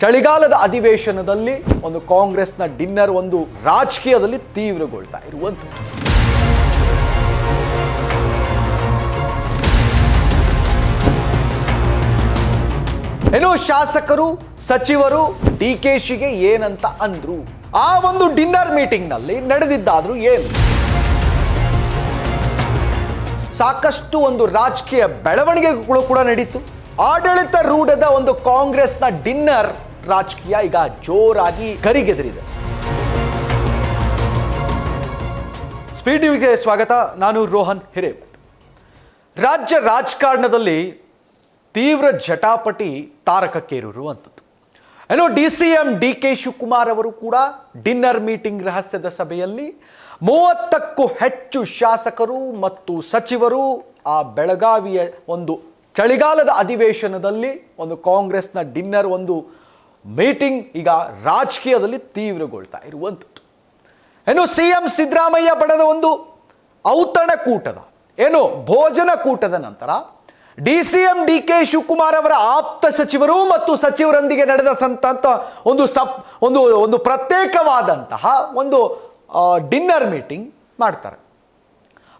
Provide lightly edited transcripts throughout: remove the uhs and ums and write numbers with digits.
ಚಳಿಗಾಲದ ಅಧಿವೇಶನದಲ್ಲಿ ಒಂದು ಕಾಂಗ್ರೆಸ್ನ ಡಿನ್ನರ್ ಒಂದು ರಾಜಕೀಯದಲ್ಲಿ ತೀವ್ರಗೊಳ್ತಾ ಇರುವಂಥದ್ದು. ಏನೋ ಶಾಸಕರು ಸಚಿವರು ಡಿಕೆಶಿಗೆ ಏನಂತ ಅಂದ್ರು, ಆ ಒಂದು ಡಿನ್ನರ್ ಮೀಟಿಂಗ್ ನಲ್ಲಿ ನಡೆದಿದ್ದಾದ್ರೂ ಏನು, ಸಾಕಷ್ಟು ಒಂದು ರಾಜಕೀಯ ಬೆಳವಣಿಗೆಗಳು ಕೂಡ ನಡೀತು. ಆಡಳಿತ ರೂಢದ ಒಂದು ಕಾಂಗ್ರೆಸ್ನ ಡಿನ್ನರ್ ರಾಜಕೀಯ ಈಗ ಜೋರಾಗಿ ಗರಿಗೆದರಿದೆ. ಸ್ಪೀಡ್ ನ್ಯೂಸ್ಗೆ ಸ್ವಾಗತ. ನಾನು ರೋಹನ್ ಹಿರೇಮಠ್. ರಾಜ್ಯ ರಾಜಕಾರಣದಲ್ಲಿ ತೀವ್ರ ಜಟಾಪಟಿ ತಾರಕಕ್ಕೇರಿರುವಂಥದ್ದು. ಏನೋ DCM DK ಶಿವಕುಮಾರ್ ಅವರು ಕೂಡ ಡಿನ್ನರ್ ಮೀಟಿಂಗ್ ರಹಸ್ಯದ ಸಭೆಯಲ್ಲಿ 30ಕ್ಕೂ ಹೆಚ್ಚು ಶಾಸಕರು ಮತ್ತು ಸಚಿವರು ಆ ಬೆಳಗಾವಿಯ ಒಂದು ಚಳಿಗಾಲದ ಅಧಿವೇಶನದಲ್ಲಿ ಒಂದು ಕಾಂಗ್ರೆಸ್ನ ಡಿನ್ನರ್ ಒಂದು ಮೀಟಿಂಗ್ ಈಗ ರಾಜಕೀಯದಲ್ಲಿ ತೀವ್ರಗೊಳ್ತಾ ಇರುವಂಥದ್ದು. ಏನು CM ಸಿದ್ದರಾಮಯ್ಯ ಬಣದ ಒಂದು ಔತಣಕೂಟದ ಏನು ಭೋಜನ ಕೂಟದ ನಂತರ DCM DK ಶಿವಕುಮಾರ್ ಅವರ ಆಪ್ತ ಸಚಿವರು ಮತ್ತು ಸಚಿವರೊಂದಿಗೆ ನಡೆದಂಥ ಒಂದು ಪ್ರತ್ಯೇಕವಾದಂತಹ ಒಂದು ಡಿನ್ನರ್ ಮೀಟಿಂಗ್ ಮಾಡ್ತಾರೆ.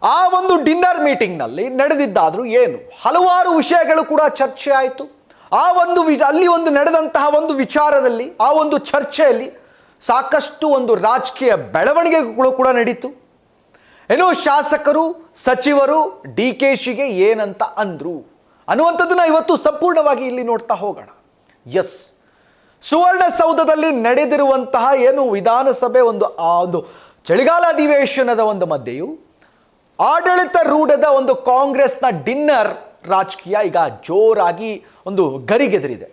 ಆ ಒಂದು ಡಿನ್ನರ್ ಮೀಟಿಂಗ್ನಲ್ಲಿ ನಡೆದಿದ್ದಾದ್ರೂ ಏನು, ಹಲವಾರು ವಿಷಯಗಳು ಕೂಡ ಚರ್ಚೆ ಆಯಿತು. ಆ ಒಂದು ಅಲ್ಲಿ ಒಂದು ನಡೆದಂತಹ ಒಂದು ವಿಚಾರದಲ್ಲಿ, ಆ ಒಂದು ಚರ್ಚೆಯಲ್ಲಿ ಸಾಕಷ್ಟು ಒಂದು ರಾಜಕೀಯ ಬೆಳವಣಿಗೆಗಳು ಕೂಡ ನಡೀತು. ಏನೋ ಶಾಸಕರು ಸಚಿವರು ಡಿಕೆಶಿಗೆ ಏನಂತ ಅಂದ್ರು ಅನ್ನುವಂಥದ್ದನ್ನ ಇವತ್ತು ಸಂಪೂರ್ಣವಾಗಿ ಇಲ್ಲಿ ನೋಡ್ತಾ ಹೋಗೋಣ. ಎಸ್, ಸುವರ್ಣಸೌಧದಲ್ಲಿ ನಡೆದಿರುವಂತಹ ಏನು ವಿಧಾನಸಭೆ ಒಂದು ಚಳಿಗಾಲ ಅಧಿವೇಶನದ ಒಂದು ಮಧ್ಯೆಯೂ ಆಡಳಿತ ರೂಢದ ಒಂದು ಕಾಂಗ್ರೆಸ್ನ ಡಿನ್ನರ್ ರಾಜಕೀಯ ಈಗ ಜೋರಾಗಿ ಒಂದು ಗರಿಗೆದರಿದೆ.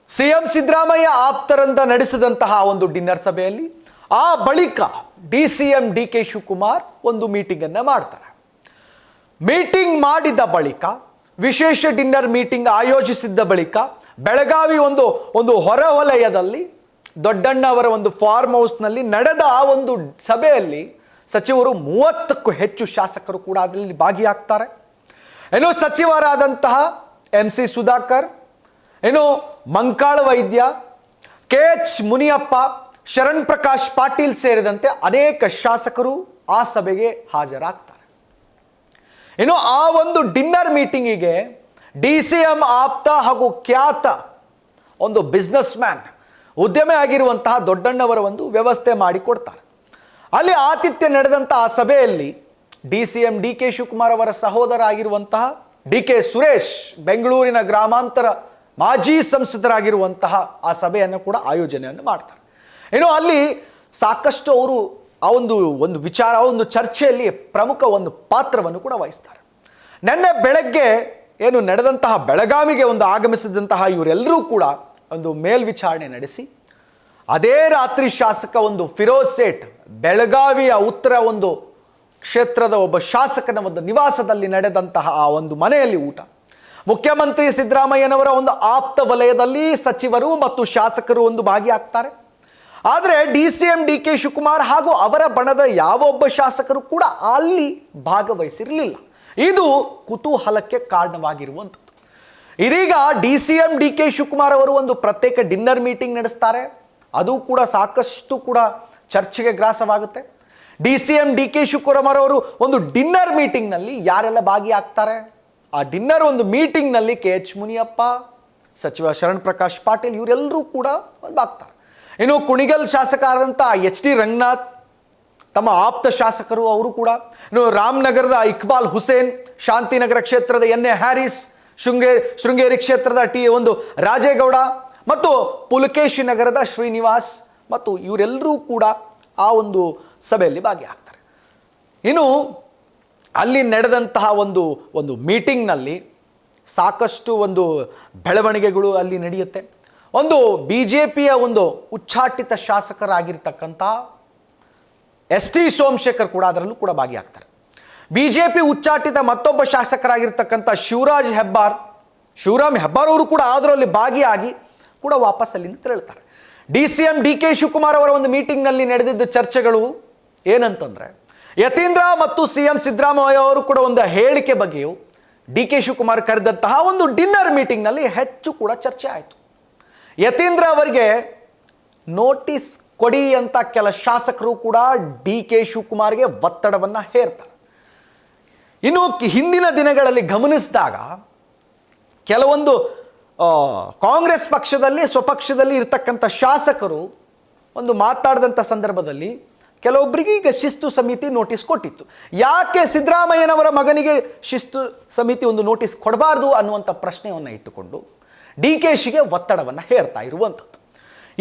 CM ಸಿದ್ದರಾಮಯ್ಯ ಆಪ್ತರಿಂದ ನಡೆಸಿದಂತಹ ಒಂದು ಡಿನ್ನರ್ ಸಭೆಯಲ್ಲಿ ಆ ಬಳಿಕ DCM DK ಶಿವಕುಮಾರ್ ಒಂದು ಮೀಟಿಂಗನ್ನು ಮಾಡ್ತಾರೆ. ಮೀಟಿಂಗ್ ಮಾಡಿದ ಬಳಿಕ, ವಿಶೇಷ ಡಿನ್ನರ್ ಮೀಟಿಂಗ್ ಆಯೋಜಿಸಿದ್ದ ಬಳಿಕ ಬೆಳಗಾವಿ ಒಂದು ಹೊರವಲಯದಲ್ಲಿ ದೊಡ್ಡಣ್ಣ ಅವರ ಒಂದು ಫಾರ್ಮ್ ಹೌಸ್ನಲ್ಲಿ ನಡೆದ ಆ ಒಂದು ಸಭೆಯಲ್ಲಿ ಸಚಿವರು 30ಕ್ಕೂ ಹೆಚ್ಚು ಶಾಸಕರು ಕೂಡ ಅದರಲ್ಲಿ ಭಾಗಿಯಾಗ್ತಾರೆ. ಏನೋ ಸಚಿವರಾದಂತಹ MC ಸುಧಾಕರ್, ಏನೋ ಮಂಕಾಳ ವೈದ್ಯ, KH ಮುನಿಯಪ್ಪ, ಶರಣ್ ಪ್ರಕಾಶ್ ಪಾಟೀಲ್ ಸೇರಿದಂತೆ ಅನೇಕ ಶಾಸಕರು ಆ ಸಭೆಗೆ ಹಾಜರಾಗ್ತಾರೆ. ಇನ್ನು ಆ ಒಂದು ಡಿನ್ನರ್ ಮೀಟಿಂಗಿಗೆ DCM ಆಪ್ತ ಹಾಗೂ ಖ್ಯಾತ ಒಂದು ಬಿಸ್ನೆಸ್ ಮ್ಯಾನ್, ಉದ್ಯಮಿ ಆಗಿರುವಂತಹ ದೊಡ್ಡಣ್ಣವರ ಒಂದು ವ್ಯವಸ್ಥೆ ಮಾಡಿಕೊಡ್ತಾರೆ. ಅಲ್ಲಿ ಆತಿಥ್ಯ ನಡೆದಂತಹ ಸಭೆಯಲ್ಲಿ DCM DK ಶಿವಕುಮಾರ್ ಅವರ ಸಹೋದರ ಆಗಿರುವಂತಹ DK ಸುರೇಶ್, ಬೆಂಗಳೂರಿನ ಗ್ರಾಮಾಂತರ ಮಾಜಿ ಸಂಸದರಾಗಿರುವಂತಹ ಆ ಸಭೆಯನ್ನು ಕೂಡ ಆಯೋಜನೆಯನ್ನು ಮಾಡ್ತಾರೆ. ಇನ್ನು ಅಲ್ಲಿ ಸಾಕಷ್ಟು ಅವರು ಆ ಒಂದು ವಿಚಾರ, ಒಂದು ಚರ್ಚೆಯಲ್ಲಿ ಪ್ರಮುಖ ಒಂದು ಪಾತ್ರವನ್ನು ಕೂಡ ವಹಿಸ್ತಾರೆ. ನಿನ್ನೆ ಬೆಳಗ್ಗೆ ಏನು ನಡೆದಂತಹ ಬೆಳಗಾವಿಗೆ ಒಂದು ಆಗಮಿಸಿದಂತಹ ಇವರೆಲ್ಲರೂ ಕೂಡ ಒಂದು ಮೇಲ್ವಿಚಾರಣೆ ನಡೆಸಿ, ಅದೇ ರಾತ್ರಿ ಶಾಸಕ ಒಂದು ಫಿರೋಜ್ ಸೇಠ್, ಬೆಳಗಾವಿಯ ಉತ್ತರ ಒಂದು ಕ್ಷೇತ್ರದ ಒಬ್ಬ ಶಾಸಕನ ಒಂದು ನಿವಾಸದಲ್ಲಿ ನಡೆದಂತಹ ಆ ಒಂದು ಮನೆಯಲ್ಲಿ ಊಟ, ಮುಖ್ಯಮಂತ್ರಿ ಸಿದ್ದರಾಮಯ್ಯನವರ ಒಂದು ಆಪ್ತ ವಲಯದಲ್ಲಿ ಸಚಿವರು ಮತ್ತು ಶಾಸಕರು ಒಂದು ಭಾಗಿಯಾಗ್ತಾರೆ. ಆದರೆ DCM DK ಶಿವಕುಮಾರ್ ಹಾಗೂ ಅವರ ಬಣದ ಯಾವೊಬ್ಬ ಶಾಸಕರು ಕೂಡ ಅಲ್ಲಿ ಭಾಗವಹಿಸಿರಲಿಲ್ಲ. ಇದು ಕುತೂಹಲಕ್ಕೆ ಕಾರಣವಾಗಿರುವಂಥದ್ದು. ಇದೀಗ DCM DK ಶಿವಕುಮಾರ್ ಅವರು ಒಂದು ಪ್ರತ್ಯೇಕ ಡಿನ್ನರ್ ಮೀಟಿಂಗ್ ನಡೆಸ್ತಾರೆ. ಅದು ಕೂಡ ಸಾಕಷ್ಟು ಕೂಡ ಚರ್ಚೆಗೆ ಗ್ರಾಸವಾಗುತ್ತೆ. DCM DK ಶಿವಕುಮಾರ್ ಅವರು ಒಂದು ಡಿನ್ನರ್ ಮೀಟಿಂಗ್ನಲ್ಲಿ ಯಾರೆಲ್ಲ ಭಾಗಿಯಾಗ್ತಾರೆ, ಆ ಡಿನ್ನರ್ ಒಂದು ಮೀಟಿಂಗ್ನಲ್ಲಿ KH ಮುನಿಯಪ್ಪ, ಸಚಿವ ಶರಣ್ ಪ್ರಕಾಶ್ ಪಾಟೀಲ್ ಇವರೆಲ್ಲರೂ ಕೂಡ ಭಾಗ್ತಾರೆ. ಇನ್ನು ಕುಣಿಗಲ್ ಶಾಸಕ ಆದಂಥ HD ರಂಗನಾಥ್, ತಮ್ಮ ಆಪ್ತ ಶಾಸಕರು ಅವರು ಕೂಡ, ಇನ್ನು ರಾಮನಗರದ ಇಕ್ಬಾಲ್ ಹುಸೇನ್, ಶಾಂತಿನಗರ ಕ್ಷೇತ್ರದ NA ಹ್ಯಾರಿಸ್, ಶೃಂಗೇರಿ ಕ್ಷೇತ್ರದ ಒಂದು ರಾಜೇಗೌಡ ಮತ್ತು ಪುಲಕೇಶಿ ನಗರದ ಶ್ರೀನಿವಾಸ್ ಮತ್ತು ಇವರೆಲ್ಲರೂ ಕೂಡ ಆ ಒಂದು ಸಭೆಯಲ್ಲಿ ಭಾಗಿಯಾಗ್ತಾರೆ. ಇನ್ನು ಅಲ್ಲಿ ನಡೆದಂತಹ ಒಂದು ಮೀಟಿಂಗ್ನಲ್ಲಿ ಸಾಕಷ್ಟು ಒಂದು ಬೆಳವಣಿಗೆಗಳು ಅಲ್ಲಿ ನಡೆಯುತ್ತೆ. ಒಂದು BJPಯ ಒಂದು ಉಚ್ಚಾಟಿತ ಶಾಸಕರಾಗಿರ್ತಕ್ಕಂಥ ST ಸೋಮಶೇಖರ್ ಕೂಡ ಅದರಲ್ಲೂ ಕೂಡ ಭಾಗಿಯಾಗ್ತಾರೆ. BJP ಉಚ್ಚಾಟಿತ ಮತ್ತೊಬ್ಬ ಶಾಸಕರಾಗಿರ್ತಕ್ಕಂಥ ಶಿವರಾಮ್ ಹೆಬ್ಬಾರ್ ಅವರು ಕೂಡ ಅದರಲ್ಲಿ ಭಾಗಿಯಾಗಿ ಕೂಡ ವಾಪಸ್ ಅಲ್ಲಿಂದ ತೆರಳುತ್ತಾರೆ. DCM DK ಶಿವಕುಮಾರ್ ಅವರ ಒಂದು ಮೀಟಿಂಗ್ನಲ್ಲಿ ನಡೆದಿದ್ದ ಚರ್ಚೆಗಳು ಏನಂತಂದರೆ, ಯತೀಂದ್ರ ಮತ್ತು CM ಸಿದ್ದರಾಮಯ್ಯ ಅವರು ಕೂಡ ಒಂದು ಹೇಳಿಕೆ ಬಗ್ಗೆಯೂ DK ಶಿವಕುಮಾರ್ ಕರೆದಂತಹ ಒಂದು ಡಿನ್ನರ್ ಮೀಟಿಂಗ್ನಲ್ಲಿ ಹೆಚ್ಚು ಕೂಡ ಚರ್ಚೆ ಆಯಿತು. ಯತೀಂದ್ರ ಅವರಿಗೆ ನೋಟಿಸ್ ಕೊಡಿ ಅಂತ ಕೆಲ ಶಾಸಕರು ಕೂಡ ಡಿ ಕೆ ಶಿವಕುಮಾರ್ಗೆ ಒತ್ತಡವನ್ನು ಹೇರ್ತಾರೆ. ಇನ್ನು ಹಿಂದಿನ ದಿನಗಳಲ್ಲಿ ಗಮನಿಸಿದಾಗ ಕೆಲವೊಂದು ಕಾಂಗ್ರೆಸ್ ಪಕ್ಷದಲ್ಲಿ ಸ್ವಪಕ್ಷದಲ್ಲಿ ಇರ್ತಕ್ಕಂಥ ಶಾಸಕರು ಒಂದು ಮಾತಾಡಿದಂಥ ಸಂದರ್ಭದಲ್ಲಿ ಕೆಲವೊಬ್ಬರಿಗೆ ಈಗ ಶಿಸ್ತು ಸಮಿತಿ ನೋಟಿಸ್ ಕೊಟ್ಟಿತ್ತು. ಯಾಕೆ ಸಿದ್ದರಾಮಯ್ಯನವರ ಮಗನಿಗೆ ಶಿಸ್ತು ಸಮಿತಿ ಒಂದು ನೋಟಿಸ್ ಕೊಡಬಾರ್ದು ಅನ್ನುವಂಥ ಪ್ರಶ್ನೆಯನ್ನು ಇಟ್ಟುಕೊಂಡು ಡಿ ಕೆ ಶಿಗೆ ಒತ್ತಡವನ್ನು ಹೇರ್ತಾ ಇರುವಂಥದ್ದು.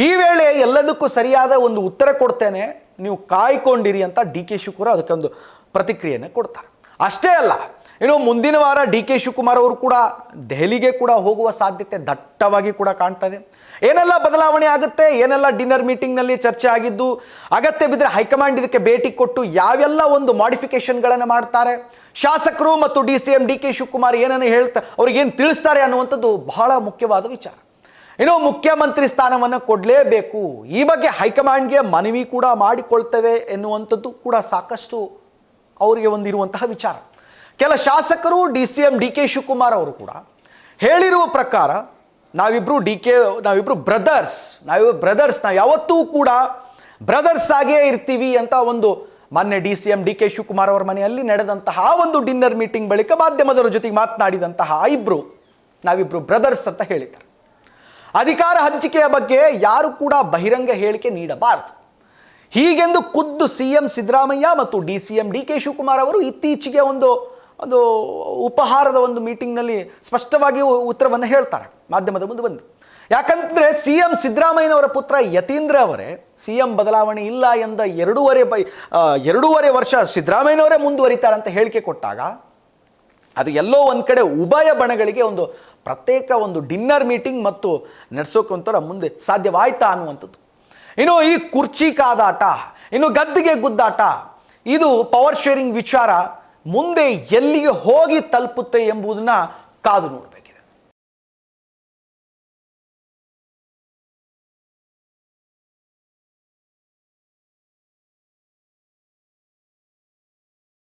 ಈ ವೇಳೆ ಎಲ್ಲದಕ್ಕೂ ಸರಿಯಾದ ಒಂದು ಉತ್ತರ ಕೊಡ್ತೇನೆ, ನೀವು ಕಾಯ್ಕೊಂಡಿರಿ ಅಂತ ಡಿ ಕೆ ಶಿವಕುಮಾರ್ ಅದಕ್ಕೊಂದು ಪ್ರತಿಕ್ರಿಯೆಯನ್ನು ಕೊಡ್ತಾರೆ. ಅಷ್ಟೇ ಅಲ್ಲ, ಇನ್ನು ಮುಂದಿನ ವಾರ ಡಿ ಕೆ ಶಿವಕುಮಾರ್ ಅವರು ಕೂಡ ದೆಹಲಿಗೆ ಕೂಡ ಹೋಗುವ ಸಾಧ್ಯತೆ ದಟ್ಟವಾಗಿ ಕೂಡ ಕಾಣ್ತದೆ. ಏನೆಲ್ಲ ಬದಲಾವಣೆ ಆಗುತ್ತೆ, ಏನೆಲ್ಲ ಡಿನ್ನರ್ ಮೀಟಿಂಗ್ನಲ್ಲಿ ಚರ್ಚೆ ಆಗಿದ್ದು, ಅಗತ್ಯ ಬಿದ್ದರೆ ಹೈಕಮಾಂಡ್ ಇದಕ್ಕೆ ಭೇಟಿ ಕೊಟ್ಟು ಯಾವೆಲ್ಲ ಒಂದು ಮಾಡಿಫಿಕೇಶನ್ಗಳನ್ನು ಮಾಡ್ತಾರೆ, ಶಾಸಕರು ಮತ್ತು DCM ಡಿ ಕೆ ಶಿವಕುಮಾರ್ ಏನನ್ನು ಅವ್ರಿಗೇನು ತಿಳಿಸ್ತಾರೆ ಅನ್ನುವಂಥದ್ದು ಬಹಳ ಮುಖ್ಯವಾದ ವಿಚಾರ. ಇನ್ನು ಮುಖ್ಯಮಂತ್ರಿ ಸ್ಥಾನವನ್ನು ಕೊಡಲೇಬೇಕು, ಈ ಬಗ್ಗೆ ಹೈಕಮಾಂಡ್ಗೆ ಮನವಿ ಕೂಡ ಮಾಡಿಕೊಳ್ತೇವೆ ಎನ್ನುವಂಥದ್ದು ಕೂಡ ಸಾಕಷ್ಟು ಅವರಿಗೆ ಒಂದಿರುವಂತಹ ವಿಚಾರ. ಕೆಲ ಶಾಸಕರು DCM ಡಿ ಕೆ ಶಿವಕುಮಾರ್ ಅವರು ಕೂಡ ಹೇಳಿರುವ ಪ್ರಕಾರ ನಾವಿಬ್ರು ಬ್ರದರ್ಸ್, ನಾವು ಯಾವತ್ತೂ ಕೂಡ ಬ್ರದರ್ಸ್ ಆಗೇ ಇರ್ತೀವಿ ಅಂತ ಒಂದು ಮೊನ್ನೆ DCM ಡಿ ಕೆ ಶಿವಕುಮಾರ್ ಅವರ ಮನೆಯಲ್ಲಿ ನಡೆದಂತಹ ಒಂದು ಡಿನ್ನರ್ ಮೀಟಿಂಗ್ ಬಳಿಕ ಮಾಧ್ಯಮದವರ ಜೊತೆಗೆ ಮಾತನಾಡಿದಂತಹ ನಾವಿಬ್ರು ಬ್ರದರ್ಸ್ ಅಂತ ಹೇಳಿದ್ದಾರೆ. ಅಧಿಕಾರ ಹಂಚಿಕೆಯ ಬಗ್ಗೆ ಯಾರು ಕೂಡ ಬಹಿರಂಗ ಹೇಳಿಕೆ ನೀಡಬಾರದು, ಹೀಗೆಂದು ಖುದ್ದು CM ಸಿದ್ದರಾಮಯ್ಯ ಮತ್ತು DCM ಡಿ ಕೆ ಶಿವಕುಮಾರ್ ಅವರು ಇತ್ತೀಚೆಗೆ ಒಂದು ಉಪಹಾರದ ಒಂದು ಮೀಟಿಂಗ್ನಲ್ಲಿ ಸ್ಪಷ್ಟವಾಗಿ ಉತ್ತರವನ್ನು ಹೇಳ್ತಾರೆ ಮಾಧ್ಯಮದ ಮುಂದೆ ಬಂದು. ಯಾಕಂದರೆ CM ಸಿದ್ದರಾಮಯ್ಯನವರ ಪುತ್ರ ಯತೀಂದ್ರ ಅವರೇ CM ಬದಲಾವಣೆ ಇಲ್ಲ ಎಂದ ಎರಡೂವರೆ ವರ್ಷ ಸಿದ್ದರಾಮಯ್ಯನವರೇ ಮುಂದುವರಿತಾರೆ ಅಂತ ಹೇಳಿಕೆ ಕೊಟ್ಟಾಗ ಅದು ಎಲ್ಲೋ ಒಂದು ಕಡೆ ಉಭಯ ಬಣಗಳಿಗೆ ಒಂದು ಪ್ರತ್ಯೇಕ ಒಂದು ಡಿನ್ನರ್ ಮೀಟಿಂಗ್ ಮತ್ತು ನಡೆಸೋಕೊಂಥರ ಮುಂದೆ ಸಾಧ್ಯವಾಯ್ತಾ ಅನ್ನುವಂಥದ್ದು. ಇನ್ನು ಈ ಕುರ್ಚಿ ಕಾದಾಟ, ಇನ್ನು ಗದ್ದಿಗೆ ಗುದ್ದಾಟ, ಇದು ಪವರ್ ಶೇರಿಂಗ್ ವಿಚಾರ ಮುಂದೆ ಎಲ್ಲಿಗೆ ಹೋಗಿ ತಲುಪುತ್ತೆ ಎಂಬುದನ್ನು ಕಾದು ನೋಡಬೇಕು.